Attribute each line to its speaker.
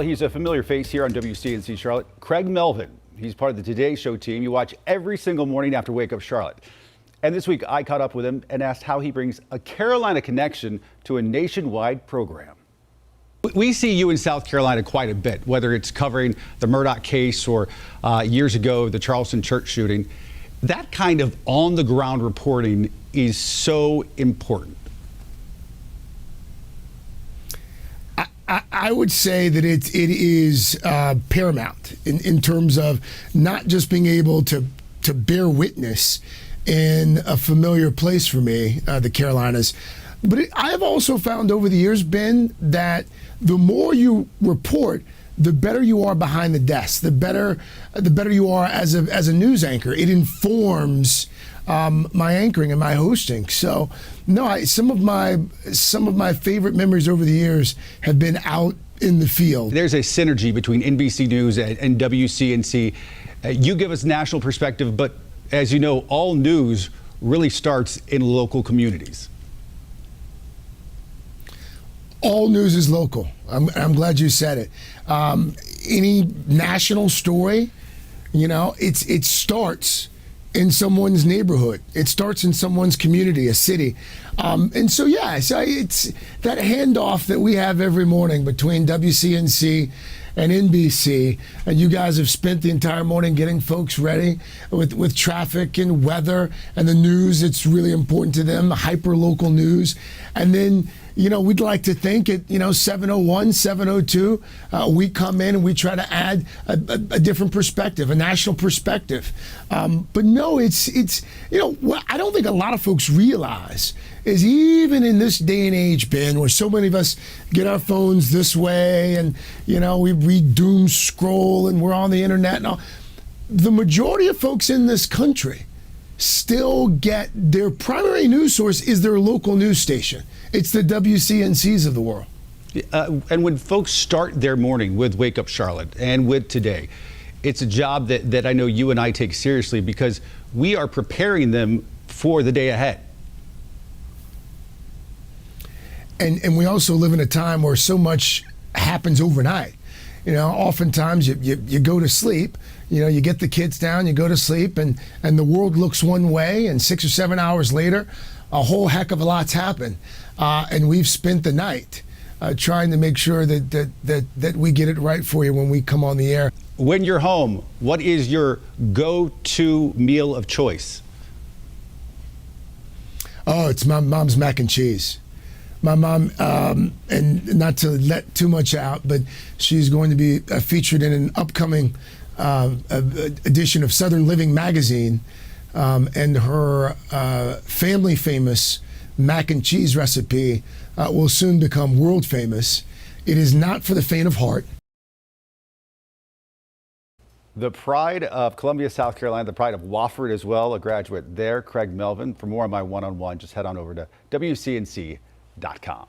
Speaker 1: He's a familiar face here on WCNC Charlotte. Craig Melvin. He's part of the Today Show team you watch every single morning after Wake Up Charlotte. And this week I caught up with him and asked how he brings a Carolina connection to a nationwide program. We see you in South Carolina quite a bit, whether it's covering the Murdaugh case or years ago, the Charleston church shooting. That kind of on-the-ground reporting is so important.
Speaker 2: I would say that it is paramount in terms of not just being able to bear witness in a familiar place for me, the Carolinas, but I have also found over the years, Ben, that the more you report, the better you are behind the desk, the better you are as a news anchor. It informs my anchoring and my hosting. So, no, some of my favorite memories over the years have been out in the field.
Speaker 1: There's a synergy between NBC News and WCNC. You give us national perspective, but as you know, all news really starts in local communities.
Speaker 2: All news is local. I'm glad you said it. Any national story, it starts in someone's neighborhood. It starts in someone's community, a city. And so, it's that handoff that we have every morning between WCNC and NBC. And you guys have spent the entire morning getting folks ready with traffic and weather and the news. It's really important to them, the hyper-local news. And then, we'd like to think at, 7:01, 7:02, we come in and we try to add a different perspective, a national perspective. But no, it's what I don't think a lot of folks realize is even in this day and age, Ben, where so many of us get our phones this way and, we read doom scroll and we're on the internet and all, the majority of folks in this country still get their primary news source is their local news station. It's the WCNCs of the world.
Speaker 1: And when folks start their morning with Wake Up Charlotte and with Today, it's a job that I know you and I take seriously because we are preparing them for the day ahead.
Speaker 2: And we also live in a time where so much happens overnight. Oftentimes you go to sleep, you get the kids down, you go to sleep, and the world looks one way, and 6 or 7 hours later, a whole heck of a lot's happened. And we've spent the night trying to make sure that we get it right for you when we come on the air.
Speaker 1: When you're home, what is your go-to meal of choice?
Speaker 2: Oh, it's my mom's mac and cheese. My mom, and not to let too much out, but she's going to be featured in an upcoming edition of Southern Living magazine, and her family famous mac and cheese recipe will soon become world famous. It is not for the faint of heart.
Speaker 1: The pride of Columbia, South Carolina, the pride of Wofford as well, a graduate there, Craig Melvin. For more on my one-on-one, just head on over to WCNC.com.